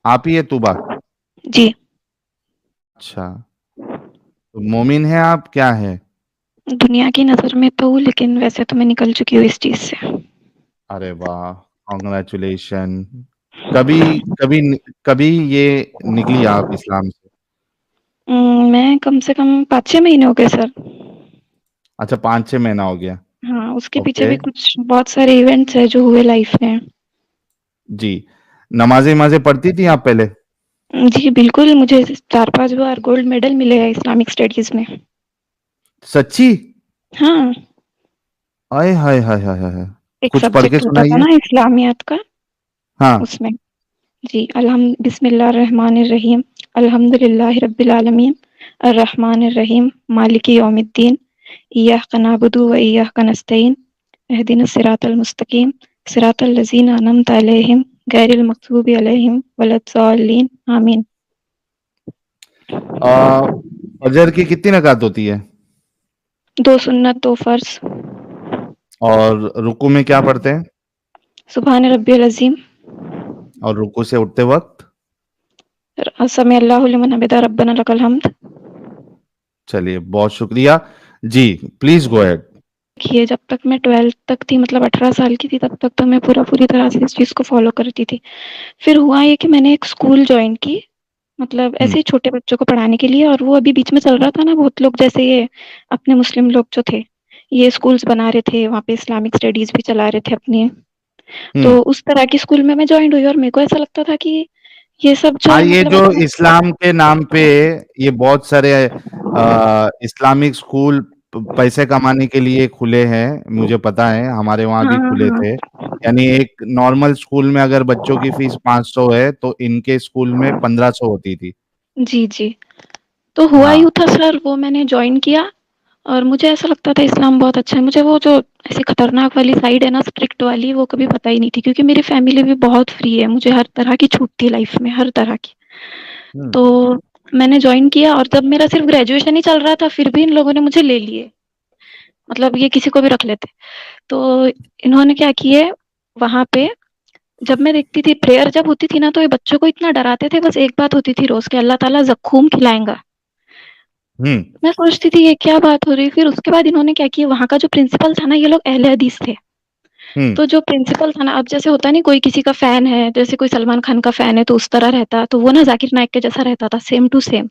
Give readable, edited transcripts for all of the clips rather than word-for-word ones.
आप ही है तूबा? जी। अच्छा, तो मोमिन है आप, क्या है? दुनिया की नज़र में तो हूँ, लेकिन वैसे तो मैं निकल चुकी हूँ इस चीज़ से। अरे वाह, कॉन्ग्रेचुलेशन। कभी कभी कभी ये निकली आप इस्लाम से? मैं कम से कम 5-6 महीने हो गए सर। अच्छा, 5-6 महीना हो गया। हाँ, उसके पीछे ओके। भी कुछ बहुत सारे इवेंट्स हैं जो हुए लाइफ में। जी। नमाजें नमाजें पढ़ती थी आप पहले? जी, बिल्कुल, मुझे 4-5 बार गोल्ड मेडल मिले हैं इस्लामिक स्टडीज़ में। सच्ची? हाँ, आय हाय हाय हाय हाय हाय। एक कुछ पढ़ के सब्जेक्ट होता था सुनाइए। ना इस्लामियात का, हाँ। उसमें। जी, बिस्मिल्लाहिर्रहमानिर्रहीम, अल्हम्दुलिल्लाहि रब्बिल आलमीन, अर्रहमानिर्रहीम, मालिकि यौमिद्दीन, इय्याका नअबुदु व इय्याका नस्तईन, इहदिनस सिरातल मुस्तकीम, सिरातल लज़ीना अनअमता अलैहिम, गैरिल मग़ज़ूबि अलैहिम वलद्दाल्लीन, आमीन। आ, फजर की कितनी रकात होती है? 2 सुन्नत, 2 फ़र्ज़। और रुकू में क्या पढ़ते हैं? सुब्हान रब्बियल अज़ीम, और रुकू से उठते वक्त? समी अल्लाहु लिमन हमिदा, रब्बना लकल हम्द। चलिए, बहुत शुक्रिया। जी, प्लीज गो अहेड। देखिए, जब तक मैं 12th तक थी, मतलब 18 साल की थी, तब तक तो मैं पूरी तरह से इस चीज़ को फ़ॉलो करती थी। फिर हुआ ये कि मैंने एक स्कूल जॉइन की, मतलब हम्म। ऐसे ही छोटे बच्चों को पढ़ाने के लिए, और वो अभी बीच में चल रहा था ना, बहुत लोग जैसे ये अपने मुस्लिम लोग जो थे, ये स्कूल्स बना रहे थे, वहाँ पे इस्लामिक स्टडीज़ भी चला रहे थे अपनी। हम्म। तो उस तरह की स्कूल में मैं जॉइन हुई और मेरे को ऐसा लगता था कि ये सब जो हाँ, है ये मतलब जो अच्छा। इस्लाम के नाम पे ये बहुत सारे इस्लामिक स्कूल पैसे कमाने के लिए खुले हैं, मुझे पता है, हमारे वहाँ हाँ, भी खुले हाँ। थे। यानी एक नॉर्मल स्कूल में अगर बच्चों की फीस 500 है तो इनके स्कूल में 1500 होती थी। जी, जी। तो हुआ यूँ हाँ। था सर, वो मैंने जॉइन किया और मुझे ऐसा लगता था इस्लाम बहुत अच्छा है। मुझे वो जो ऐसी खतरनाक वाली साइड है ना, स्ट्रिक्ट वाली, वो कभी पता ही नहीं थी, क्योंकि मेरी फैमिली भी बहुत फ्री है। मुझे हर तरह की छूट थी लाइफ में, हर तरह की। हम्म। तो मैंने जॉइन किया और जब मेरा सिर्फ ग्रेजुएशन ही चल रहा था, फिर भी इन लोगों ने मुझे ले लिए। मतलब ये किसी को भी रख लेते। तो इन्होंने क्या किए, वहाँ पे जब मैं देखती थी प्रेयर जब होती थी ना, तो ये बच्चों को इतना डराते थे। बस एक बात होती थी रोज़ कि अल्लाह ताला ज़क्कूम खिलाएगा। हम्म। मैं सोचती थी ये क्या बात हो रही। फिर उसके बाद इन्होंने क्या किया, वहाँ का जो प्रिंसिपल था ना, ये लोग अहले हदीस थे। हम्म। तो जो प्रिंसिपल था ना, अब जैसे होता नहीं, कोई किसी का फैन है, जैसे कोई सलमान खान का फैन है तो उस तरह रहता, तो वो ना जाकिर नाइक के जैसा रहता था, सेम टू सेम।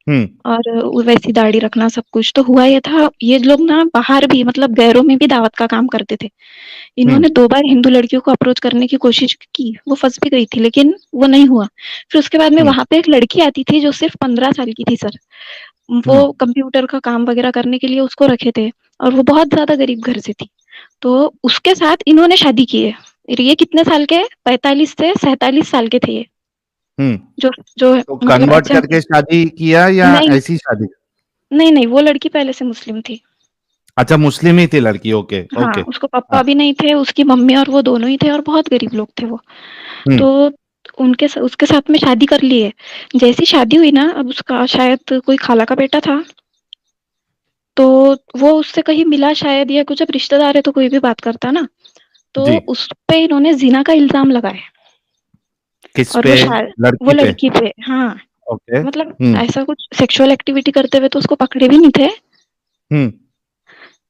हम्म। और वैसी दाढ़ी रखना सब कुछ। तो हुआ ये था, ये लोग ना बाहर भी, मतलब गैरों में भी दावत का काम करते थे। हम्म। इन्होंने 2 बार हिंदू लड़कियों को अप्रोच करने की कोशिश की, वो फँस भी गई थी, लेकिन वो नहीं हुआ। फिर उसके बाद में हम्म। वहाँ पे एक लड़की आती थी जो सिर्फ़ 15 साल की थी सर। वो हम्म। कंप्यूटर का काम वग़ैरह करने के लिए उसको रखे थे, और वो बहुत ज़्यादा गरीब घर से थी। तो उसके साथ इन्होंने शादी की है। ये कितने साल के, 45 से 47 साल के थे ये। हम्म। जो जो तो मतलब कन्वर्ट ऐसे। करके शादी किया या नहीं, ऐसी शादी? नहीं, नहीं, वो लड़की पहले से मुस्लिम थी। अच्छा, मुस्लिम ही थी लड़की। ओके, हाँ, ओके। उसको हाँ। पापा भी नहीं थे, उसकी मम्मी और वो दोनों ही थे, और बहुत गरीब लोग थे वो। हम्म। तो उसके साथ में शादी कर ली है। जैसी शादी हुई ना, अब उसका शायद कोई खाला का बेटा था, तो वो उससे कहीं मिला शायद, या कुछ, अब रिश्तेदार है तो कोई भी बात करता ना, तो जी। उस पे इन्होंने ज़िना का इल्ज़ाम लगाया। किस और पे? वो लड़की पे? लड़की पे, हाँ, ओके। मतलब हम्म। ऐसा कुछ सेक्सुअल एक्टिविटी करते हुए तो उसको पकड़े भी नहीं थे, हम्म।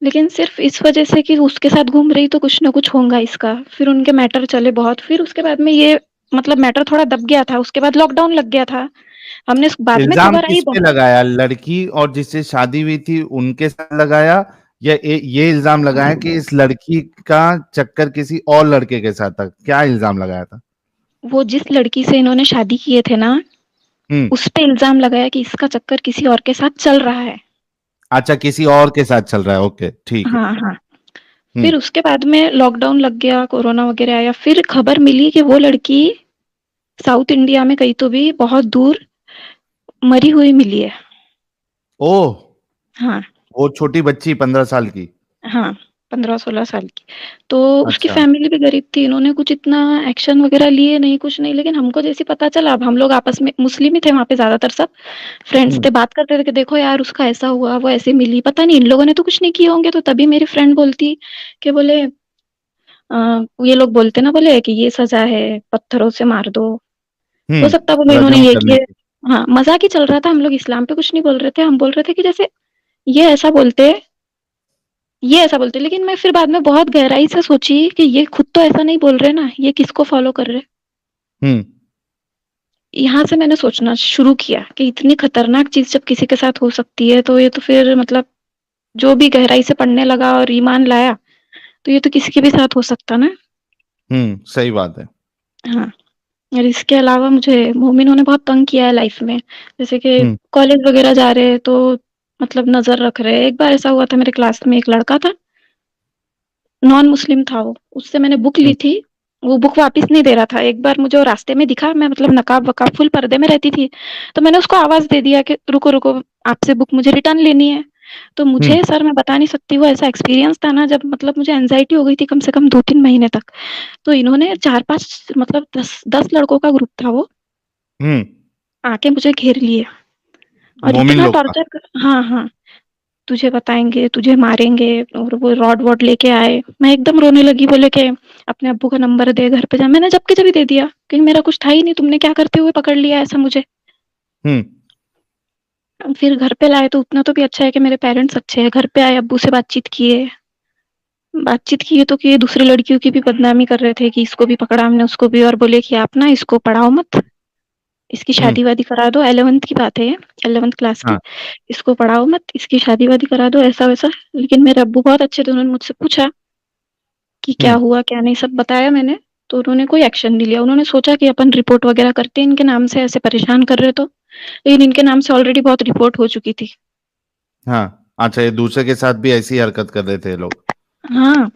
लेकिन सिर्फ़ इस वज़ह से कि उसके साथ घूम रही तो कुछ ना कुछ होगा इसका। फिर उनके मैटर चले बहुत, फिर उसके बाद में ये, मतलब मैटर थोड़ा दब गया था, उसके बाद लॉकडाउन लग गया था। हमने बाद में इल्जाम खबर आई किस पे बहुत। लगाया? लड़की और जिससे शादी हुई थी उनके साथ लगाया, या ये इल्जाम लगाया कि इस लड़की का चक्कर किसी और लड़के के साथ था? क्या इल्जाम लगाया था? वो जिस लड़की से इन्होंने शादी किए थे ना, हम्म। उस पे इल्ज़ाम लगाया कि इसका चक्कर किसी और के साथ चल रहा है। अच्छा, किसी और के साथ चल रहा है। ओके, ठीक है। हाँ, हाँ। हम्म। फिर उसके बाद में लॉकडाउन लग गया, कोरोना वग़ैरह आया, फिर खबर मिली कि वो लड़की साउथ इंडिया में कहीं तो भी बहुत दूर मरी हुई मिली है। ओह, हाँ, वो छोटी बच्ची 15 साल की? हाँ, 15-16 साल की। तो उसकी अच्छा। फैमिली भी गरीब थी, इन्होंने कुछ इतना एक्शन वग़ैरह लिए नहीं, कुछ नहीं, लेकिन हमको जैसे ही पता चला, अब हम लोग आपस में, मुस्लिम ही थे वहाँ पे ज़्यादातर सब, फ्रेंड्स हम्म। थे, बात करते थे कि देखो यार उसका ऐसा हुआ, वो ऐसे मिली, पता नहीं इन लोगों ने तो कुछ नहीं किए होंगे। तो तभी मेरी फ्रेंड बोलती कि बोले ये लोग बोलते ना, बोले कि ये सज़ा है, पत्थरों से मार दो, हो सकता है वो इन्होंने रजम ये करने किए। की। हाँ, मज़ाक ही चल रहा था, हम लोग इस्लाम पे कुछ नहीं बोल रहे थे, हम बोल रहे थे कि जैसे ये ऐसा बोलते, ये ऐसा बोलते, लेकिन मैं फिर बाद में बहुत गहराई से सोची कि ये खुद तो ऐसा नहीं बोल रहे ना, ये किसको फॉलो कर रहे। हुँ, यहाँ से मैंने सोचना शुरू किया कि इतनी खतरनाक चीज़ जब किसी के साथ हो सकती है, तो ये तो फिर मतलब जो भी गहराई से पढ़ने लगा और ईमान लाया, तो ये तो किसी के भी साथ हो सकता ना। सही बात है। हाँ, और इसके अलावा मुझे मोमिनों ने बहुत तंग किया है लाइफ में। जैसे कि हुँ, कॉलेज वगैरह जा रहे हैं तो मतलब नज़र रख रहे हैं। एक बार ऐसा हुआ था, मेरे क्लास में एक लड़का था, नॉन मुस्लिम था वो, उससे मैंने बुक ली हुँ, थी, वो बुक वापस नहीं दे रहा था। एक बार मुझे वो रास्ते में दिखा, मैं मतलब नकाब-वकाब फुल पर्दे में रहती थी, तो मैंने उसको आवाज़ दे दिया कि रुको, रुको, आपसे बुक मुझे रिटर्न लेनी है। तो हुँ, मुझे सर मैं बता नहीं सकती, वो ऐसा एक्सपीरियंस था ना, जब मतलब मुझे एंग्ज़ायटी हो गई थी कम से कम 2-3 महीने तक। तो इन्होंने 4-5 मतलब 10 लड़कों का ग्रुप था वो, हुँ, आके मुझे घेर लिए और मोमिन इतना लोग का। टॉर्चर कर, हाँ, हाँ, तुझे बताएँगे, तुझे मारेंगे, और वो रॉड-वॉड लेके आए। मैं एकदम रोने लगी, बोले कि अपने अब्बू का नंबर दे, घर पे जा। मैंने जब के जभी दे दिया, क्योंकि मेरा कुछ था ही नहीं, तुमने क्या करते हुए पकड़ लिया ऐसा मुझे। हुँ, फिर घर पे लाए तो उतना तो भी अच्छा है कि मेरे पेरेंट्स अच्छे हैं। घर पे आए, अब्बू से बातचीत किए तो कि दूसरी लड़कियों की भी बदनामी कर रहे थे कि इसको भी पकड़ा हमने, उसको भी, और बोले कि आप ना इसको पढ़ाओ मत, इसकी हुँ, शादी-वादी करा दो। 11th की बात है ये, 11th क्लास की। हाँ, इसको पढ़ाओ मत, इसकी शादी-वादी करा दो, ऐसा-वैसा। लेकिन मेरे अब्बू बहुत अच्छे थे, उन्होंने मुझसे पूछा कि हुँ, क्या हुआ, क्या नहीं, सब बताया मैंने। तो उन्होंने कोई एक्शन नहीं लिया। उन्होंने सोचा कि अपन रिपोर्ट वगैरह करते हैं, इनके नाम से ऐसे परेशान कर रहे तो। लेकिन इनके नाम से ऑलरेडी बहुत रिपोर्ट हो चुकी थी। हाँ। अच्छा, ये दूसरे के साथ भी ऐसी ही हरकत कर रहे थे ये लोग। हाँ,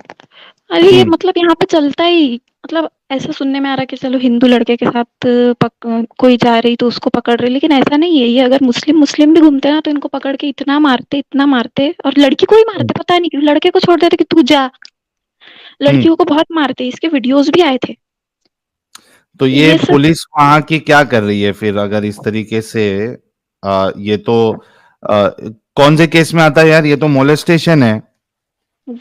अरे ये हुँ, मतलब यहाँ पे चलता ही, मतलब ऐसा सुनने में आ रहा है कि चलो हिंदू लड़के के साथ कोई जा रही तो उसको पकड़ रहे, लेकिन ऐसा नहीं है। ये अगर मुस्लिम मुस्लिम भी घूमते ना तो इनको पकड़ के इतना मारते, और लड़की को ही हुँ, मारते, पता नहीं क्यों लड़के को छोड़ देते कि तू जा। हुँ। लड़कियों को बहुत मारते, इसके वीडियोस भी आए थे। तो तो ये ये सब पुलिस वहाँ की क्या कर रही है फिर अगर इस तरीके से ये तो कौन से केस में आता है यार? ये तो मोलेस्टेशन है।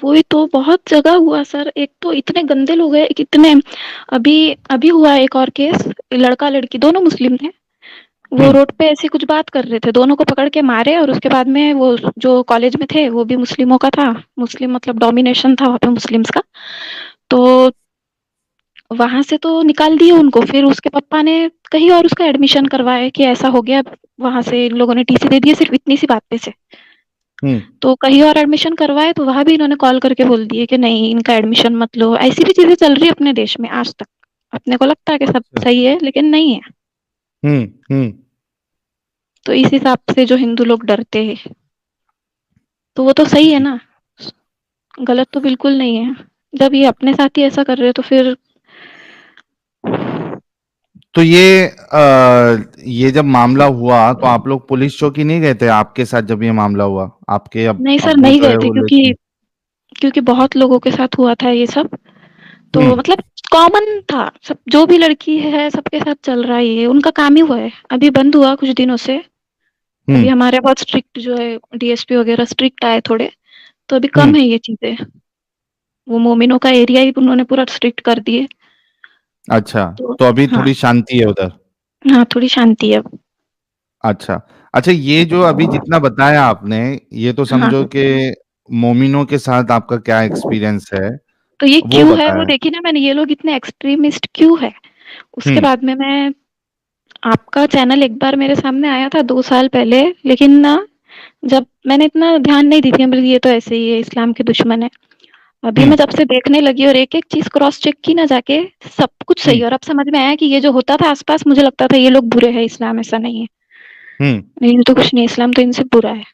वही तो बहुत जगह हुआ सर। एक तो इतने गंदे लोग हैं, कितने। अभी अभी हुआ एक और केस, लड़का लड़की दोनों मुस्लिम थे। हुँ, वो रोड पे ऐसी कुछ बात कर रहे थे, दोनों को पकड़ के मारे, और उसके बाद में वो जो कॉलेज में थे वो भी मुस्लिमों का था। मुस्लिम मतलब डोमिनेशन था वहाँ पे मुस्लिम्स का। तो वहां से तो निकाल दिए उनको। फिर उसके पापा ने कहीं और उसका एडमिशन करवाया कि ऐसा हो गया, वहां से इन लोगों ने टीसी दे दिए सिर्फ इतनी सी बात पे से। हुँ। तो कहीं और एडमिशन करवाए तो वहां भी इन्होंने कॉल करके बोल दिए कि नहीं, इनका एडमिशन मत लो। ऐसी भी चीजें चल रही है अपने देश में आज तक। अपने को लगता है कि सब अच्छा। सही है, लेकिन नहीं है। हुँ, हुँ। तो इस हिसाब से जो हिंदू लोग डरते हैं, तो वो तो सही है ना, गलत तो बिल्कुल नहीं है। जब ये अपने साथ ही ऐसा कर रहे हो तो फिर तो ये जब मामला हुआ तो आप लोग पुलिस चौकी नहीं गए थे आपके साथ जब ये मामला हुआ? आपके नहीं सर, अब्बू नहीं जो गए है थे, वो क्योंकि लेके क्योंकि बहुत लोगों के साथ हुआ था ये सब। हुँ, तो मतलब कॉमन था, सब जो भी लड़की है सबके साथ चल रहा है, ये उनका काम ही हुआ है। अभी बंद हुआ कुछ दिनों से। हुँ, अभी हमारे बहुत स्ट्रिक्ट जो है, डीएसपी वगैरह स्ट्रिक्ट आए थोड़े, तो अभी हुँ। कम है ये चीजें। वो मोमिनों का एरिया ही उन्होंने पूरा स्ट्रिक्ट कर दिए। अच्छा, तो तो अभी हाँ, थोड़ी शांति है उधर। हाँ, थोड़ी शांति है अब। अच्छा। अच्छा, ये जो अभी जितना बताया आपने, ये तो हाँ, समझो कि मोमिनों के साथ आपका क्या एक्सपीरियंस है, तो ये वो क्यों है वो बताया। देखिए ना मैंने, ये लोग इतने एक्सट्रीमिस्ट क्यों है। हुँ, उसके बाद में मैं, आपका चैनल एक बार मेरे सामने आया था 2 साल पहले, लेकिन ना जब मैंने इतना ध्यान नहीं दी थी, मतलब ये तो ऐसे ही है, इस्लाम के दुश्मन है। अभी हुँ, मैं जब से देखने लगी और एक-एक चीज़ क्रॉस चेक की ना जाके, सब कुछ सही हुँ, है। और अब समझ में आया कि ये जो होता था आस-पास, मुझे लगता था ये लोग बुरे हैं, इस्लाम ऐसा नहीं है। हुँ। लेकिन तो कुछ नहीं, इस्लाम तो इनसे बुरा है।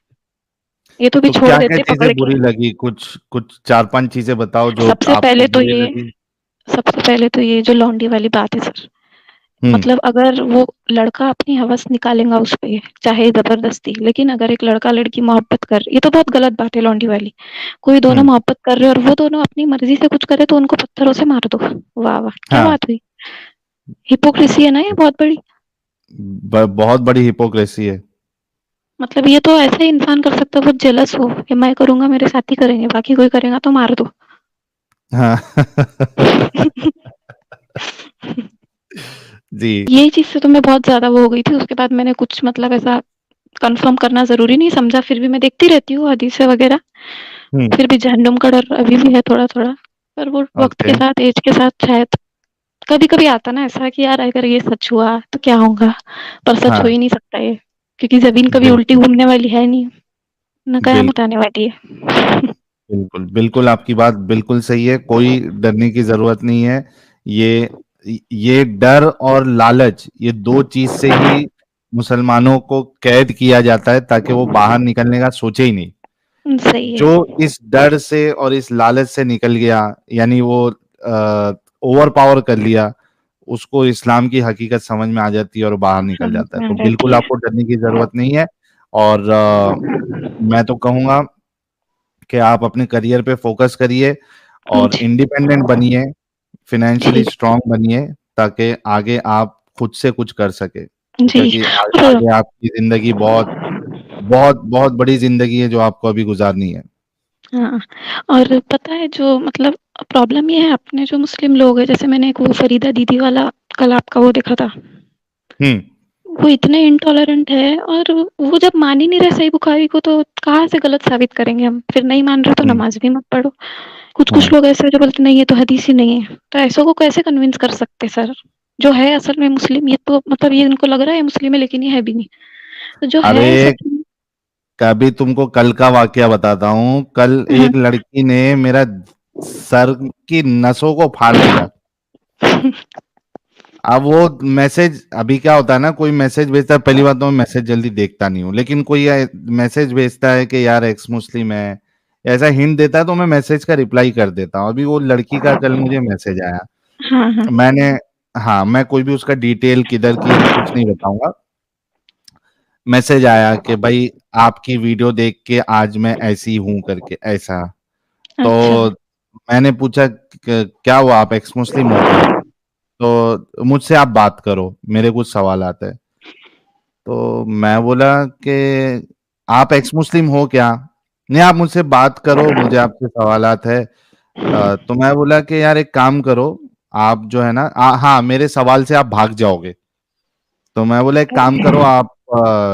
ये तो भी तो छोड़ क्या-क्या देते चीज़ें पकड़ के। बुरी लगी? कुछ कुछ 4-5 चीज़ें बताओ जो सबसे आपको पहले तो बुरी ये लगी? सबसे पहले तो ये जो लौंडी वाली बात है सर। हुँ, मतलब अगर वो लड़का अपनी हवस निकालेगा उस पे, चाहे ज़बरदस्ती, लेकिन अगर एक लड़का-लड़की मोहब्बत कर, ये तो बहुत गलत बात है लौंडी वाली। कोई दोनों हुँ, मोहब्बत कर रहे हैं और वो दोनों अपनी मर्ज़ी से कुछ करे तो उनको पत्थरों से मार दो। वाह, वाह! क्या हाँ। बात हुई? हिपोक्रेसी है ना ये बहुत बड़ी। बहुत बड़ी हिपोक्रेसी है। मतलब ये तो ऐसा ही इंसान कर सकता है, बहुत जेलस हो कि मैं करूँगा मेरे साथी करेंगे, बाकी कोई करेगा तो मार दो। हाँ। जी। यही चीज़ से तो मैं बहुत ज़्यादा वो हो गई थी, उसके बाद मैंने कुछ मतलब ऐसा कन्फर्म करना ज़रूरी नहीं समझा, फिर भी मैं देखती रहती हूँ हदीसें वगैरह, हुँ, फिर भी जहन्नुम का डर अभी भी है थोड़ा-थोड़ा, पर वो वक़्त ओके, के साथ, ऐज के साथ शायद कभी-कभी आता ना ऐसा कि यार अगर ये सच हुआ तो क्या होगा? पर सच हो हाँ, ही नहीं सकता ये, क्योंकि ज़मीन कभी उल्टी बिल्कुल, घूमने वाली है नहीं, ना कयामत बिल्कुल, आने वाली है। बिल्कुल, बिल्कुल आपकी बात बिल्कुल सही है, कोई डरने की ज़रूरत नहीं है। ये ये डर और लालच, ये 2 चीज़ से ही मुसलमानों को कैद किया जाता है ताकि वो बाहर निकलने का सोचे ही नहीं। सही है। जो इस डर से और इस लालच से निकल गया, यानी वो ओवर पावर कर लिया, उसको इस्लाम की हकीकत समझ में आ जाती है और बाहर निकल समझ जाता है। में आ तो जाती बिल्कुल है। आपको डरने की ज़रूरत नहीं है और मैं तो कहूँगा कि आप अपने करियर पे फ़ोकस करिए और जी, इंडिपेंडेंट बनिए, जी, फाइनेंशियली स्ट्रॉन्ग बनिए ताकि आगे आप खुद से कुछ कर सकें। जी क्योंकि आ और आगे आपकी ज़िंदगी बहुत बहुत बहुत बड़ी ज़िंदगी है जो आपको अभी गुज़ारनी है। हाँ, और पता है जो मतलब प्रॉब्लम ये है अपने जो मुस्लिम लोग हैं, जैसे मैंने एक वो फरीदा दीदी वाला कल आपका वो देखा था, हुँ, वो इतने इंटॉलरेंट है और वो जब मान ही नहीं रहे सही बुखारी को तो कहाँ से गलत साबित करेंगे हम? फिर नहीं मान रहे तो हुँ, नमाज़ भी मत पढ़ो। कुछ-कुछ हाँ। लोग ऐसे हैं जो बोलते नहीं ये तो हदीस ही नहीं है, तो ऐसों को कैसे कन्विंस कर सकते हैं सर? जो है असल में मुस्लिम ये तो मतलब ये इनको लग रहा है मुस्लिम है लेकिन ये है भी नहीं। तो जो है अरे, सच में कभी तुमको कल का वाकया बताता हूँ। कल हाँ। एक लड़की ने मेरा सर की नसों को फाड़ दिया। अब वो मैसेज अभी क्या होता है ना, कोई मैसेज भेजता है, पहली बात तो मैं मैसेज जल्दी देखता नहीं हूँ, लेकिन कोई मैसेज भेजता है कि यार एक्स मुस्लिम है, ऐसा हिंट देता है तो मैं मैसेज का रिप्लाई कर देता हूँ। अभी वो लड़की का कल मुझे मैसेज आया। हाँ, हाँ। मैंने हाँ, मैं कोई भी उसका डिटेल किधर की है मैं कुछ नहीं बताऊँगा। मैसेज आया कि भाई आपकी वीडियो देख के आज मैं ऐसी हूँ करके ऐसा। तो अच्छा। मैंने पूछा क्या हुआ, आप एक्स मुस्लिम हो क्या? तो मुझसे आप बात करो, मेरे कुछ सवालात है। तो मैं बोला कि आप एक्स मुस्लिम हो क्या? नहीं, आप मुझसे बात करो, मुझे आपसे सवालात है। तो मैं बोला कि यार एक काम करो, आप जो है ना हाँ, मेरे सवाल से आप भाग जाओगे। तो मैं बोला एक काम करो, आप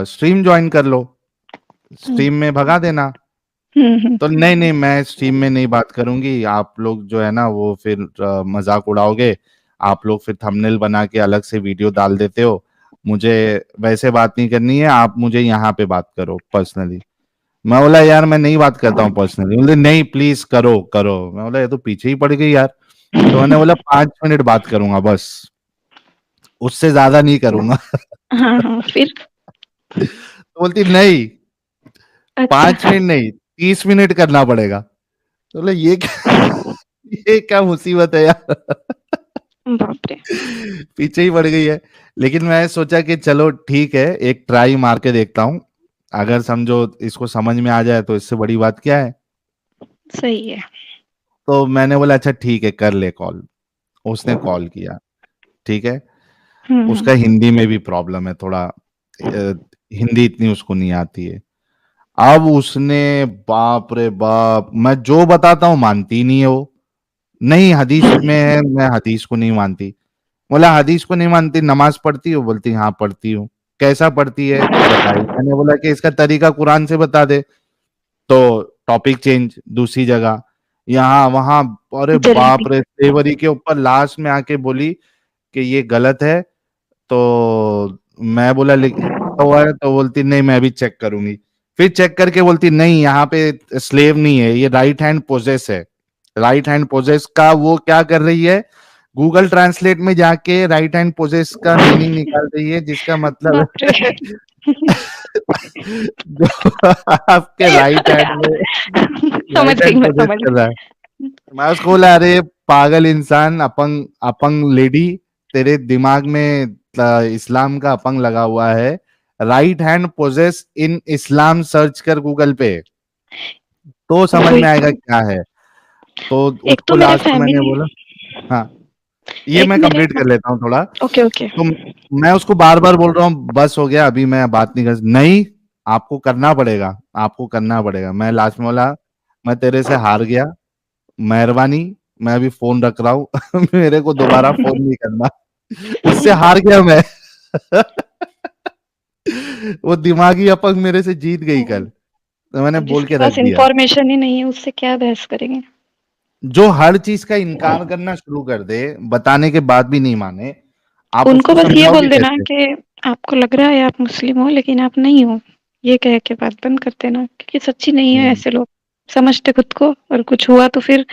स्ट्रीम ज्वाइन कर लो, हुँ, स्ट्रीम में भगा देना। हुँ, हुँ। तो नहीं, नहीं मैं स्ट्रीम में नहीं बात करूँगी, आप लोग जो है ना वो फिर मज़ाक उड़ाओगे, आप लोग फिर थंबनेल बना के अलग से वीडियो डाल देते हो, मुझे वैसे बात नहीं करनी है, आप मुझे यहाँ पे बात करो पर्सनली। मैं बोला यार मैं नहीं बात करता हूँ पर्सनली, बोले नहीं प्लीज़ करो, करो। मैं बोला ये तो पीछे ही पड़ गई यार। तो मैंने बोला 5 मिनट बात करूँगा बस, उससे ज़्यादा नहीं करूँगा। हाँ, हाँ, फिर? तो बोलती नहीं, अच्छा, 5 मिनट नहीं, 30 मिनट करना पड़ेगा। तो बोला ये क्या ये क्या मुसीबत है यार। बाप रे! पीछे ही पड़ गई है। लेकिन मैं सोचा कि चलो ठीक है, एक ट्राई मार के देखता हूँ। अगर समझो इसको समझ में आ जाए तो इससे बड़ी बात क्या है। सही है। तो मैंने बोला अच्छा ठीक है कर ले कॉल। उसने कॉल किया, ठीक है। हुँ, हुँ। उसका हिंदी में भी प्रॉब्लम है थोड़ा, हिंदी इतनी उसको नहीं आती है। अब उसने बाप रे बाप! मैं जो बताता हूँ मानती ही नहीं है वो। नहीं हदीस में है, मैं हदीस को नहीं मानती। बोला हदीस को नहीं मानती, नमाज़ पढ़ती हो? बोलती हाँ, पढ़ती हूँ। कैसा पढ़ती है? बताई। मैंने बोला कि इसका तरीका कुरान से बता दे। तो टॉपिक चेंज दूसरी जगह, यहाँ-वहाँ, अरे बाप जलेबी। रे! तेवरी के ऊपर लास्ट में आके बोली कि ये गलत है। तो मैं बोला लिखा हुआ है? तो बोलती नहीं मैं अभी चेक करूँगी। फिर चेक करके बोलती नहीं यहाँ पे स्लेव नहीं है, ये राइट हैंड पोजेस है। राइट हैंड पोजेस का वो क्या कर रही है, गूगल ट्रांसलेट में जाके राइट हैंड पोजेस का मीनिंग निकाल रही है जिसका मतलब बाप रे! है जो आपके राइट हैंड में समझ राइट गई हैंड मैं, पोजेस समझ कर रहा है। गई। मैं उसको बोला अरे पागल इंसान, अपंग अपंग लेडी, तेरे दिमाग में इस्लाम का अपंग लगा हुआ है। राइट हैंड पोजेस इन इस्लाम सर्च कर गूगल पे, तो समझ वही में आएगा तो। क्या है। तो एक तो उसको मेरे लास्ट में मैंने फैमिली बोला हाँ, ये एक मैं मेरे कंप्लीट कर लेता हूँ थोड़ा। Okay, okay. तो मैं उसको बार-बार बोल रहा हूँ बस हो गया अभी मैं बात नहीं कर नहीं, आपको करना पड़ेगा, आपको करना पड़ेगा। मैं लास्ट में बोला मैं तेरे से हार गया, मेहरबानी, मैं अभी फ़ोन रख रहा हूँ। मेरे को दोबारा फ़ोन नहीं करना। उससे हार गया मैं। वो दिमागी अपंग मेरे से जीत गई कल, तो मैंने अब बोल जिसके के रख पास दिया। इन्फॉर्मेशन ही नहीं है उससे क्या बहस करेंगे। जो हर चीज का इनकार करना शुरू कर दे, बताने के बाद भी नहीं माने, आप उनको उसको बस ये समझाओगे बोल देना कैसे? कि आपको लग रहा है आप मुस्लिम हो लेकिन आप नहीं हो, ये कह के बात बंद कर देना, क्योंकि सच्ची नहीं है हम्म, ऐसे लोग, समझते खुद को और कुछ हुआ तो फिर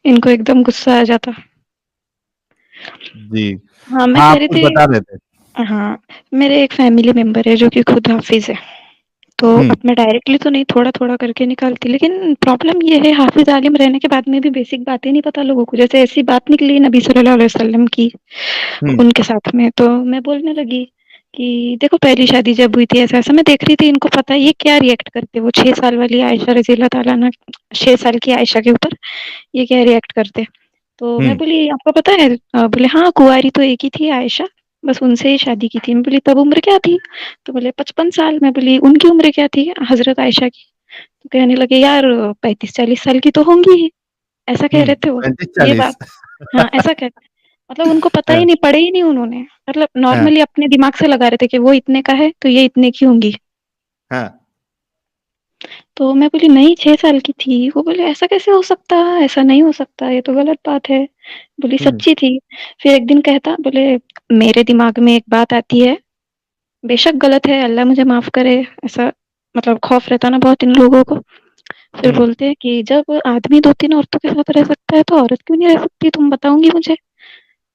इनको एकदम गुस्सा आ जाता। जी। हाँ, मैं हाँ, कह आप रही कुछ थी। बता रहे थे। हाँ, मेरे एक फैमिली मेंबर है जो कि खुद हाफिज है। तो हम्म। अब मैं डायरेक्टली तो नहीं, थोड़ा-थोड़ा करके निकालती, लेकिन प्रॉब्लम ये है हाफ़िज़ आलिम रहने के बाद में भी बेसिक बातें नहीं पता लोगों को। जैसे ऐसी बात निकली नबी सल्लल्लाहु अलैहि वसल्लम की हम्म। उनके साथ में, तो मैं बोलने लगी कि देखो पहली शादी जब हुई थी ऐसा-ऐसा, मैं देख रही थी इनको पता है ये क्या रिएक्ट करते, वो 6 साल वाली आयशा रज़ी अल्लाह ताला अन्हा, 6 साल की आयशा के ऊपर ये क्या रिएक्ट करते। तो मैं हम्म। बोली आपको पता है? बोले हाँ, कुँवारी तो एक ही थी आयशा, बस उनसे ही शादी की थी। मैं बोली तब उम्र क्या थी? तो बोले 55 साल। मैं बोली उनकी उम्र क्या थी हज़रत आयशा की? तो कहने लगे यार 35-40 साल की तो होंगी ही, ऐसा कह रहे थे वो। पैंतीस ये चालीस बात, हाँ, ऐसा कह, मतलब उनको पता ही हाँ, नहीं, पढ़े ही नहीं उन्होंने। मतलब हाँ, नॉर्मली अपने दिमाग से लगा रहे थे कि वो इतने का है, तो ये इतने की होंगी। हाँ। तो मैं बोली नहीं 6 साल की थी। वो बोले ऐसा कैसे हो सकता है? ऐसा नहीं हो सकता, ये तो गलत बात है। बोली हम्म। सच्ची थी। फिर एक दिन कहता बोले मेरे दिमाग में एक बात आती है, बेशक गलत है, अल्लाह मुझे माफ़ करे, ऐसा मतलब खौफ रहता ना बहुत इन लोगों को। फिर हम्म। बोलते हैं कि जब आदमी 2-3 औरतों के साथ रह सकता है, तो औरत क्यों नहीं रह सकती? तुम बताऊँगी मुझे?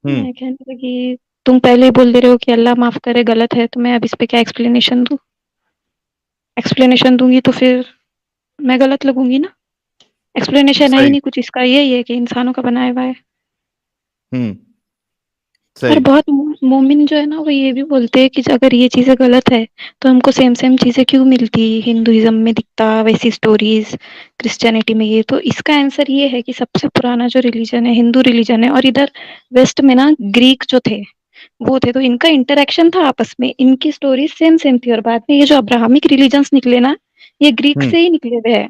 हम्म। मैं कहने लगी तुम पहले ही बोल दे रहे हो कि अल्लाह माफ़ करे गलत है, तो मैं अब इस पे क्या एक्सप्लेनेशन दूँ? एक्सप्लेनेशन दूँगी तो फिर मैं गलत लगूँगी ना। एक्सप्लेनेशन है ही सही। नहीं कुछ, इसका यही है कि इंसानों का बनाया हुआ है। हम्म। और सही। बहुत मोमिन जो है ना वो ये भी बोलते हैं कि अगर ये चीज़ें गलत है तो हमको सेम सेम चीज़ें क्यों मिलती, हिंदुइज्म में दिखता वैसी स्टोरीज, क्रिश्चियनिटी में ये, तो इसका आंसर ये है कि सबसे पुराना जो रिलीजन है हिंदू रिलीजन है, और इधर वेस्ट में ना ग्रीक जो थे वो थे, तो इनका इंटरेक्शन था आपस में, इनकी स्टोरीज सेम सेम थी। और बाद में ये जो अब्राहमिक रिलीजन्स निकले ना, ये ग्रीक हम्म। से ही निकले हुए हैं।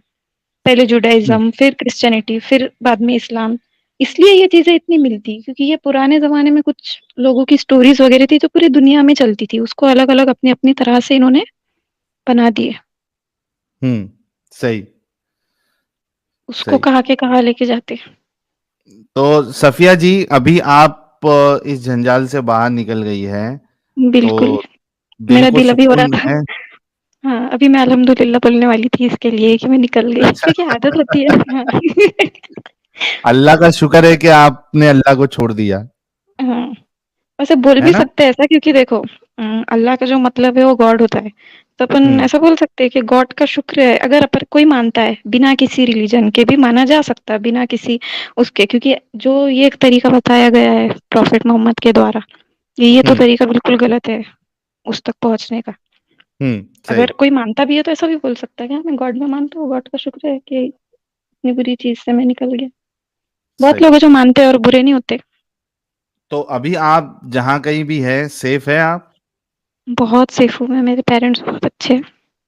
पहले हम्म। जुडाइज्म, फिर क्रिश्चियनिटी, फिर बाद में इस्लाम। इसलिए ये चीज़ें इतनी मिलती, क्योंकि ये पुराने ज़माने में कुछ लोगों की स्टोरीज़ वग़ैरह थी जो पूरी दुनिया में चलती थी। उसको अलग-अलग अपनी-अपनी तरह से इन्होंने बना दिए। हम्म। सही। उसको सही। कहाँ के कहाँ लेके जाते। तो सफिया जी, अभी आप इस जंजाल से बाहर निकल गई है, बिल्कुल, तो दिल मेरा को दिल अभी हो रहा सुकून था। है। हाँ, अभी मैं अल्हम्दुलिल्लाह बोलने वाली थी इसके लिए कि मैं निकल गई, क्योंकि आदत होती है। हाँ। अल्लाह का शुक्र है कि आपने अल्लाह को छोड़ दिया, हाँ। वैसे बोल है भी ना? सकते हैं ऐसा, क्योंकि देखो अल्लाह का जो मतलब है वो गॉड होता है। तो अपन हम्म। ऐसा बोल सकते हैं कि गॉड का शुक्र है, अगर अपन कोई मानता है बिना किसी रिलीजन के भी माना जा सकता है, बिना किसी उसके, क्योंकि जो ये एक तरीका बताया गया है प्रॉफेट मोहम्मद के द्वारा, ये तो हम्म। तरीका बिल्कुल गलत है उस तक पहुंचने का। हम्म। सही। अगर कोई मानता भी है तो ऐसा भी बोल सकता है कि हाँ, मैं गॉड में मानता हूँ, गॉड का शुक्र है कि इतनी बुरी चीज से मैं निकल गया। बहुत सही। लोग हैं जो मानते हैं और बुरे नहीं होते। तो अभी आप जहां कहीं भी है, सेफ है आप? बहुत सेफ हूँ मैं, मेरे पेरेंट्स बहुत अच्छे हैं।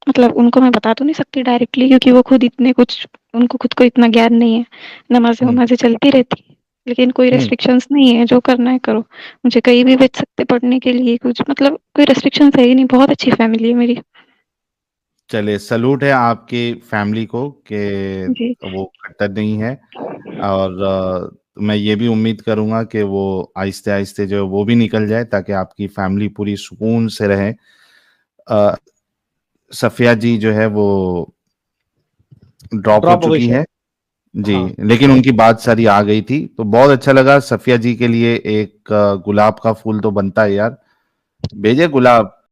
मतलब उनको मैं बता तो नहीं सकती डायरेक्टली, क्योंकि वो खुद इतने कुछ, उनको खुद को इतना ज्ञान नहीं है। हम्म। नमाज़ें-वमाज़ें चलती रहती हैं, लेकिन कोई हम्म। रेस्ट्रिक्शंस नहीं है, जो करना है करो। मुझे कहीं भी भेज सकते पढ़ने के लिए, कुछ मतलब कोई रेस्ट्रिक्शंस है ही नहीं, बहुत अच्छी फैमिली है मेरी। चलिए, सैल्यूट है आपकी फैमिली को कि जी, वो कट्टर नहीं है। और मैं ये भी उम्मीद करूंगा कि वो आहिस्ते आहिस्ते जो है वो भी निकल जाए, ताकि आपकी फैमिली पूरी सुकून से रहे। अ, सफिया जी जो है वो ड्रॉप हो ड्रॉप हो गई चुकी शायद। है। जी, हाँ। लेकिन उनकी बात सारी आ गई थी, तो बहुत अच्छा लगा। सफिया जी के लिए एक गुलाब का फूल तो बनता है यार, भेजे गुलाब।